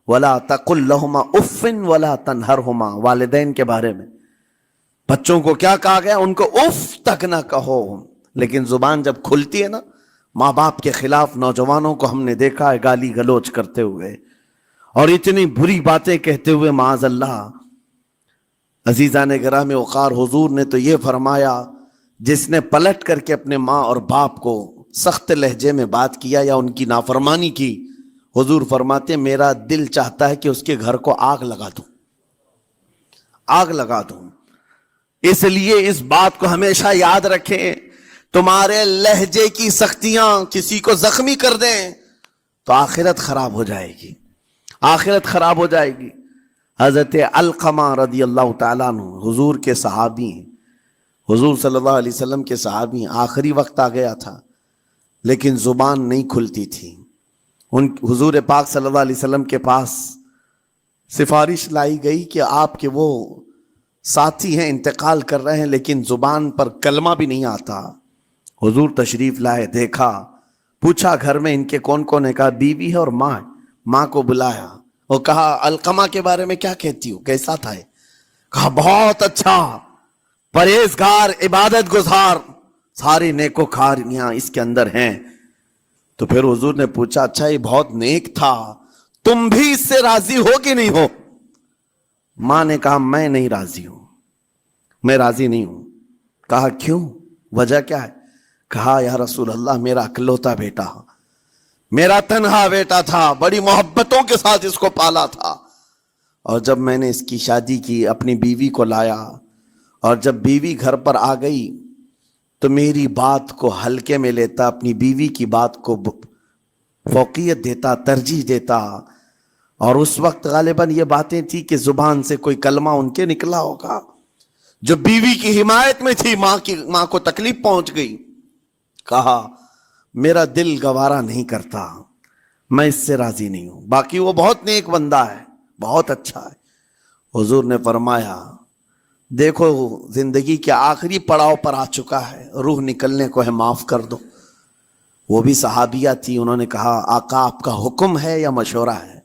ولا تقل لہما اف ولا تنہرہما، والدین کے بارے میں بچوں کو کیا کہا گیا؟ ان کو اف تک نہ کہو. لیکن زبان جب کھلتی ہے نا ماں باپ کے خلاف، نوجوانوں کو ہم نے دیکھا ہے گالی گلوچ کرتے ہوئے اور اتنی بری باتیں کہتے ہوئے، معاذ اللہ. عزیزان گرامی وقار، حضور نے تو یہ فرمایا جس نے پلٹ کر کے اپنے ماں اور باپ کو سخت لہجے میں بات کیا یا ان کی نافرمانی کی، حضور فرماتے میرا دل چاہتا ہے کہ اس کے گھر کو آگ لگا دوں، آگ لگا دوں. اس لیے اس بات کو ہمیشہ یاد رکھیں، تمہارے لہجے کی سختیاں کسی کو زخمی کر دیں تو آخرت خراب ہو جائے گی، آخرت خراب ہو جائے گی. حضرت علقمہ رضی اللہ تعالیٰ عنہ حضور کے صحابی ہیں، حضور صلی اللہ علیہ وسلم کے صحابی ہیں. آخری وقت آ گیا تھا لیکن زبان نہیں کھلتی تھی. حضور پاک صلی اللہ علیہ وسلم کے پاس سفارش لائی گئی کہ آپ کے وہ ساتھی ہیں انتقال کر رہے ہیں لیکن زبان پر کلمہ بھی نہیں آتا. حضور تشریف لائے، دیکھا، پوچھا گھر میں ان کے کون کون ہے؟ کہا بیوی ہے اور ماں ہے. ماں کو بلایا اور کہا علقمہ کے بارے میں کیا کہتی ہو، کیسا تھا؟ کہا بہت اچھا، پرہیزگار، عبادت گزار، ساری نیکوکاریاں اس کے اندر ہیں. تو پھر حضور نے پوچھا اچھا یہ بہت نیک تھا، تم بھی اس سے راضی ہو کہ نہیں ہو؟ ماں نے کہا میں نہیں راضی ہوں، میں راضی نہیں ہوں. کہا کیوں، وجہ کیا ہے؟ کہا یا رسول اللہ میرا اکلوتا بیٹا، میرا تنہا بیٹا تھا، بڑی محبتوں کے ساتھ اس کو پالا تھا، اور جب میں نے اس کی شادی کی اپنی بیوی کو لایا اور جب بیوی گھر پر آ گئی تو میری بات کو ہلکے میں لیتا، اپنی بیوی کی بات کو فوقیت دیتا، ترجیح دیتا. اور اس وقت غالباً یہ باتیں تھی کہ زبان سے کوئی کلمہ ان کے نکلا ہوگا جو بیوی کی حمایت میں تھی، ماں کو تکلیف پہنچ گئی. کہا میرا دل گوارا نہیں کرتا، میں اس سے راضی نہیں ہوں، باقی وہ بہت نیک بندہ ہے، بہت اچھا ہے. حضور نے فرمایا دیکھو زندگی کے آخری پڑاؤ پر آ چکا ہے، روح نکلنے کو ہے، معاف کر دو. وہ بھی صحابیہ تھی، انہوں نے کہا آقا آپ کا حکم ہے یا مشورہ ہے؟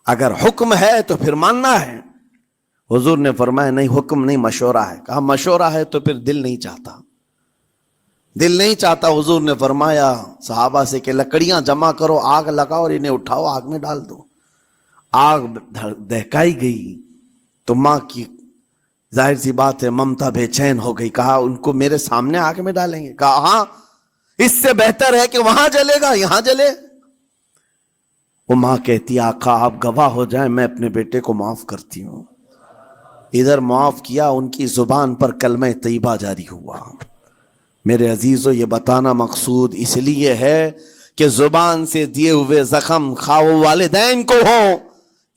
اگر حکم ہے تو پھر ماننا ہے. حضور نے فرمایا نہیں، حکم نہیں، مشورہ ہے. کہا مشورہ ہے تو پھر دل نہیں چاہتا، دل نہیں چاہتا. حضور نے فرمایا صحابہ سے کہ لکڑیاں جمع کرو، آگ لگاؤ اور انہیں اٹھاؤ آگ میں ڈال دو. آگ دہکائی گئی تو ماں کی ظاہر سی بات ہے ممتا بے چین ہو گئی. کہا ان کو میرے سامنے آگ میں ڈالیں گے؟ کہا ہاں، اس سے بہتر ہے کہ وہاں جلے گا یہاں جلے. وہ ماں کہتی آقا آپ گواہ ہو جائیں میں اپنے بیٹے کو معاف کرتی ہوں. ادھر معاف کیا، ان کی زبان پر کلمہ طیبہ جاری ہوا. میرے عزیزو یہ بتانا مقصود اس لیے ہے کہ زبان سے دیے ہوئے زخم خواہ والدین کو ہوں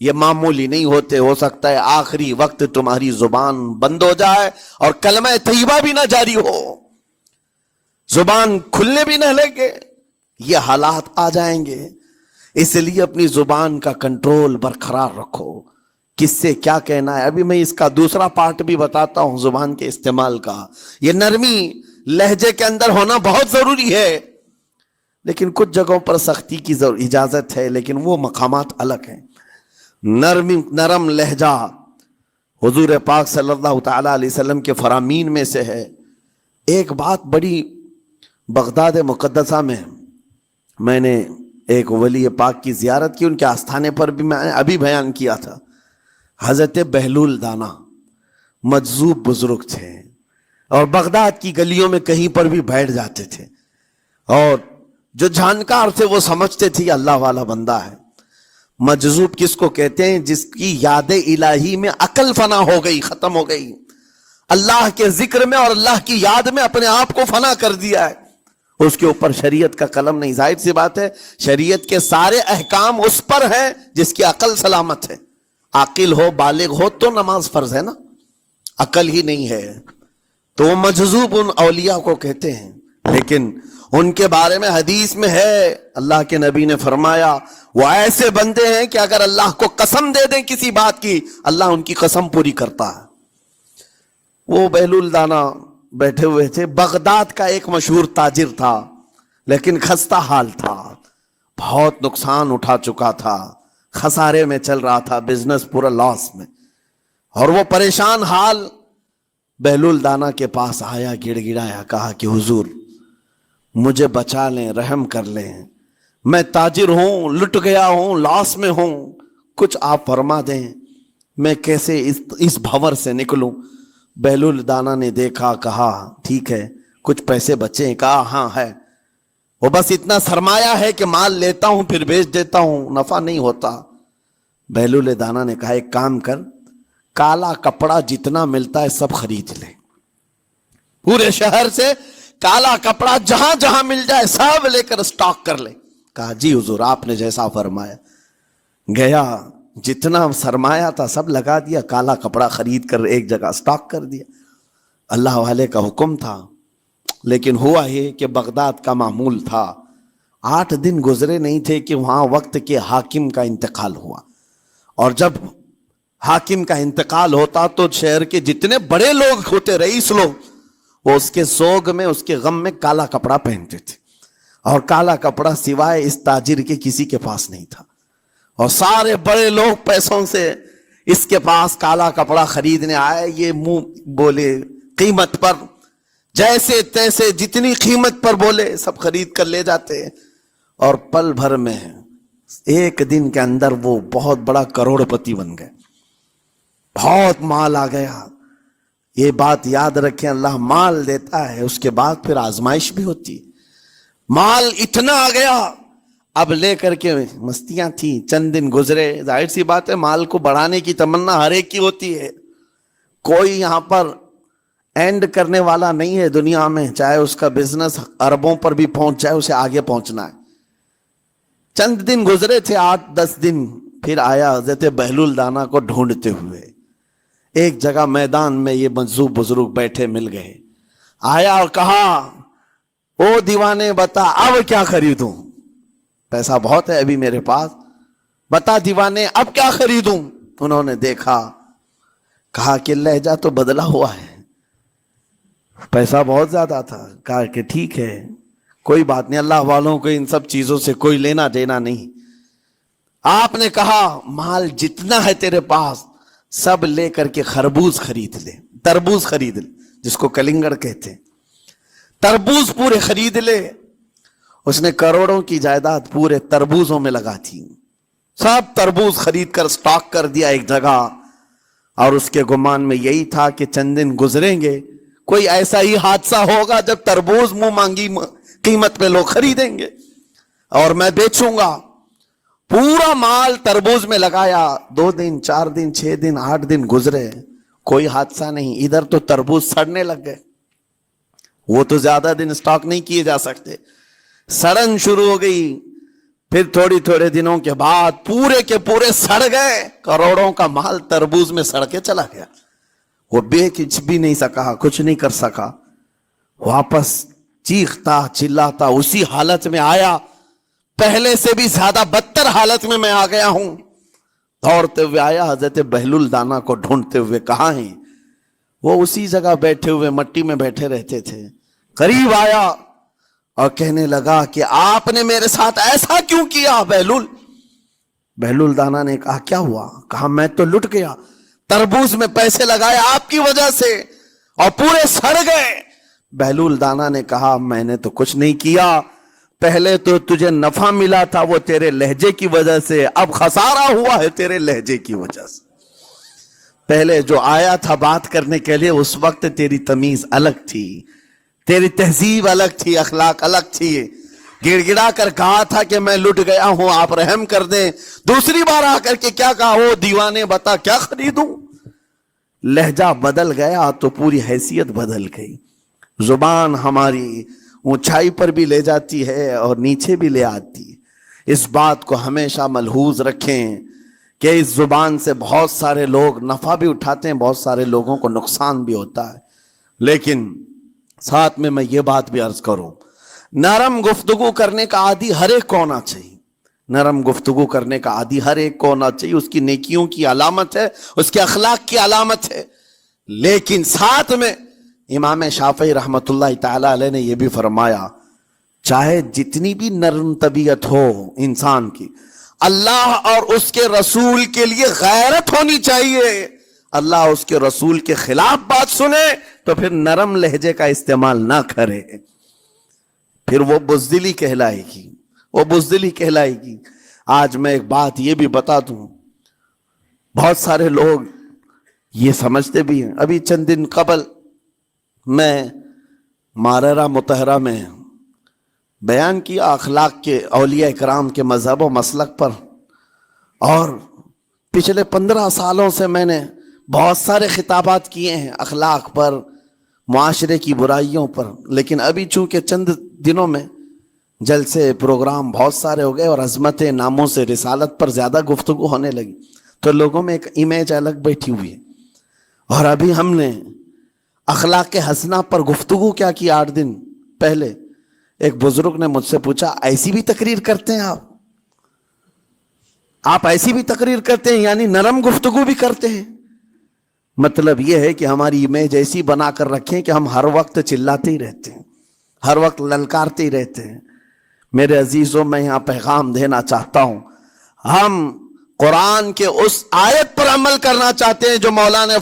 یہ معمولی نہیں ہوتے. ہو سکتا ہے آخری وقت تمہاری زبان بند ہو جائے اور کلمہ طیبہ بھی نہ جاری ہو، زبان کھلنے بھی نہ لگے، یہ حالات آ جائیں گے. اس لیے اپنی زبان کا کنٹرول برقرار رکھو، کس سے کیا کہنا ہے. ابھی میں اس کا دوسرا پارٹ بھی بتاتا ہوں زبان کے استعمال کا. یہ نرمی لہجے کے اندر ہونا بہت ضروری ہے، لیکن کچھ جگہوں پر سختی کی اجازت ہے، لیکن وہ مقامات الگ ہیں. نرم لہجہ حضور پاک صلی اللہ تعالی علیہ وسلم کے فرامین میں سے ہے. ایک بات بڑی بغداد مقدسہ میں نے ایک ولی پاک کی زیارت کی، ان کے آستانے پر بھی میں نے ابھی بیان کیا تھا. حضرت بہلول دانا مجذوب بزرگ تھے اور بغداد کی گلیوں میں کہیں پر بھی بیٹھ جاتے تھے، اور جو جانکار تھے وہ سمجھتے تھے اللہ والا بندہ ہے. مجذوب کس کو کہتے ہیں؟ جس کی یاد الہی میں عقل فنا ہو گئی، ختم ہو گئی، اللہ کے ذکر میں اور اللہ کی یاد میں اپنے آپ کو فنا کر دیا ہے. اس کے اوپر شریعت کا قلم نہیں. ظاہر سی بات ہے شریعت کے سارے احکام اس پر ہیں جس کی عقل سلامت ہے. عاقل ہو، بالغ ہو تو نماز فرض ہے نا، عقل ہی نہیں ہے تو وہ مجذوب ان اولیاء کو کہتے ہیں. لیکن ان کے بارے میں حدیث میں ہے، اللہ کے نبی نے فرمایا وہ ایسے بندے ہیں کہ اگر اللہ کو قسم دے دیں کسی بات کی، اللہ ان کی قسم پوری کرتا ہے. وہ بہلول دانا بیٹھے ہوئے تھے. بغداد کا ایک مشہور تاجر تھا لیکن خستہ حال تھا، بہت نقصان اٹھا چکا تھا. خسارے میں چل رہا تھا, بزنس پورا لاس میں, اور وہ پریشان حال بہلول دانا کے پاس آیا, گڑ گڑایا, کہا کہ حضور مجھے بچا لیں, رحم کر لیں, میں تاجر ہوں, لٹ گیا ہوں, لاس میں ہوں, کچھ آپ فرما دیں, میں کیسے اس بھنور سے نکلوں. بہلول دانا نے دیکھا, کہا ٹھیک ہے کچھ پیسے بچے ہیں, کہا ہاں ہے, وہ بس اتنا سرمایہ ہے کہ مال لیتا ہوں پھر بیچ دیتا ہوں, نفع نہیں ہوتا. بہلول دانا نے کہا ایک کام کر, کالا کپڑا جتنا ملتا ہے سب خرید لے, پورے شہر سے کالا کپڑا جہاں جہاں مل جائے سب لے کر اسٹاک کر لے. کہا جی حضور آپ نے جیسا فرمایا. گیا, جتنا سرمایہ تھا سب لگا دیا, کالا کپڑا خرید کر ایک جگہ اسٹاک کر دیا. اللہ والے کا حکم تھا, لیکن ہوا یہ کہ بغداد کا معمول تھا, 8 دن گزرے نہیں تھے کہ وہاں وقت کے حاکم کا انتقال ہوا, اور جب حاکم کا انتقال ہوتا تو شہر کے جتنے بڑے لوگ ہوتے, رئیس لوگ, وہ اس کے سوگ میں, اس کے غم میں کالا کپڑا پہنتے تھے, اور کالا کپڑا سوائے اس تاجر کے کسی کے پاس نہیں تھا, اور سارے بڑے لوگ پیسوں سے اس کے پاس کالا کپڑا خریدنے آئے. یہ منہ بولے قیمت پر, جیسے تیسے جتنی قیمت پر بولے سب خرید کر لے جاتے, اور پل بھر میں ایک دن کے اندر وہ بہت بڑا کروڑ پتی بن گئے, بہت مال آ گیا. یہ بات یاد رکھیں, اللہ مال دیتا ہے, اس کے بعد پھر آزمائش بھی ہوتی. مال اتنا آ گیا, اب لے کر کے مستیاں تھیں, چند دن گزرے, ظاہر سی بات ہے مال کو بڑھانے کی تمنا ہر ایک کی ہوتی ہے, کوئی یہاں پر اینڈ کرنے والا نہیں ہے دنیا میں, چاہے اس کا بزنس اربوں پر بھی پہنچ جائے, اسے آگے پہنچنا ہے. چند دن گزرے تھے, 8-10 دن, پھر آیا حضرت بہلول دانا کو ڈھونڈتے ہوئے. ایک جگہ میدان میں یہ منصوب بزرگ بیٹھے مل گئے, آیا اور کہا او دیوانے بتا اب کیا خریدوں, پیسہ بہت ہے ابھی میرے پاس, بتا دیوانے اب کیا خریدوں. انہوں نے دیکھا, کہا کہ لہجہ تو بدلا ہوا ہے, پیسہ بہت زیادہ تھا. کہا کہ ٹھیک ہے کوئی بات نہیں, اللہ والوں کو ان سب چیزوں سے کوئی لینا دینا نہیں. آپ نے کہا مال جتنا ہے تیرے پاس سب لے کر کے خربوز خرید لے, تربوز خرید لے, جس کو کلنگڑ کہتے ہیں, تربوز پورے خرید لے. اس نے کروڑوں کی جائیداد پورے تربوزوں میں لگا تھی, سب تربوز خرید کر سٹاک کر دیا ایک جگہ, اور اس کے گمان میں یہی تھا کہ چند دن گزریں گے, کوئی ایسا ہی حادثہ ہوگا جب تربوز منہ مانگی قیمت پہ لوگ خریدیں گے اور میں بیچوں گا. پورا مال تربوز میں لگایا, 2 دن 4 دن 6 دن 8 دن گزرے, کوئی حادثہ نہیں. ادھر تو تربوز سڑنے لگ گئے, وہ تو زیادہ دن سٹاک نہیں کیے جا سکتے, سڑن شروع ہو گئی. پھر تھوڑے دنوں کے بعد پورے کے پورے سڑ گئے, کروڑوں کا مال تربوز میں سڑ کے چلا گیا. وہ بیچ بھی نہیں سکا, کچھ نہیں کر سکا, واپس چیختا چلاتا اسی حالت میں آیا, پہلے سے بھی زیادہ بدتر حالت میں میں آ گیا ہوں. دوڑتے ہوئے آیا, حضرت بہلول دانا کو ڈھونڈتے ہوئے. کہاں ہیں وہ؟ اسی جگہ بیٹھے ہوئے مٹی میں بیٹھے رہتے تھے. قریب آیا اور کہنے لگا کہ آپ نے میرے ساتھ ایسا کیوں کیا بہلول؟ بہلول دانا نے کہا کیا ہوا؟ کہا میں تو لٹ گیا, تربوز میں پیسے لگائے آپ کی وجہ سے اور پورے سڑ گئے. بہلول دانا نے کہا میں نے تو کچھ نہیں کیا, پہلے تو تجھے نفع ملا تھا وہ تیرے لہجے کی وجہ سے, اب خسارہ ہوا ہے تیرے لہجے کی وجہ سے. پہلے جو آیا تھا بات کرنے کے لیے اس وقت تیری تمیز الگ تھی, تیری تہذیب الگ تھی, اخلاق الگ تھی, گڑ گڑا کر کہا تھا کہ میں لٹ گیا ہوں آپ رحم کر دیں. دوسری بار آ کر کے کیا کہا, وہ دیوانے بتا کیا خریدوں. لہجہ بدل گیا تو پوری حیثیت بدل گئی. زبان ہماری اونچائی پر بھی لے جاتی ہے اور نیچے بھی لے آتی ہے. اس بات کو ہمیشہ ملحوظ رکھیں کہ اس زبان سے بہت سارے لوگ نفع بھی اٹھاتے ہیں, بہت سارے لوگوں کو نقصان بھی ہوتا ہے. لیکن ساتھ میں یہ بات بھی عرض کروں, نرم گفتگو کرنے کا عادی ہر ایک کو ہونا چاہیے. نرم گفتگو کرنے کا عادی ہر ایک کو ہونا چاہیے, اس کی نیکیوں کی علامت ہے, اس کے اخلاق کی علامت ہے. لیکن ساتھ میں امام شافعی رحمت اللہ تعالی علیہ نے یہ بھی فرمایا, چاہے جتنی بھی نرم طبیعت ہو انسان کی, اللہ اور اس کے رسول کے لیے غیرت ہونی چاہیے. اللہ اس کے رسول کے خلاف بات سنے تو پھر نرم لہجے کا استعمال نہ کرے, پھر وہ بزدلی کہلائے گی, وہ بزدلی کہلائے گی. آج میں ایک بات یہ بھی بتا دوں, بہت سارے لوگ یہ سمجھتے بھی ہیں. ابھی چند دن قبل میں ماررہ مطہرہ میں بیان کیا اخلاق کے, اولیاء کرام کے مذہب و مسلک پر, اور پچھلے 15 سالوں سے میں نے بہت سارے خطابات کیے ہیں اخلاق پر, معاشرے کی برائیوں پر. لیکن ابھی چونکہ چند دنوں میں جلسے پروگرام بہت سارے ہو گئے اور عظمت ناموں سے رسالت پر زیادہ گفتگو ہونے لگی, تو لوگوں میں ایک امیج الگ بیٹھی ہوئی ہے. اور ابھی ہم نے اخلاق حسنہ پر گفتگو کیا کی 8 دن پہلے. ایک بزرگ نے مجھ سے پوچھا, ایسی بھی تقریر کرتے ہیں آپ ایسی بھی تقریر کرتے ہیں, یعنی نرم گفتگو بھی کرتے ہیں؟ مطلب یہ ہے کہ ہماری امیج ایسی بنا کر رکھیں کہ ہم ہر وقت چلاتے ہی رہتے ہیں, ہر وقت للکارتے ہی رہتے ہیں. میرے عزیزوں, میں یہاں پیغام دینا چاہتا ہوں, ہم قرآن کے اس آیت پر عمل کرنا چاہتے ہیں جو مولانا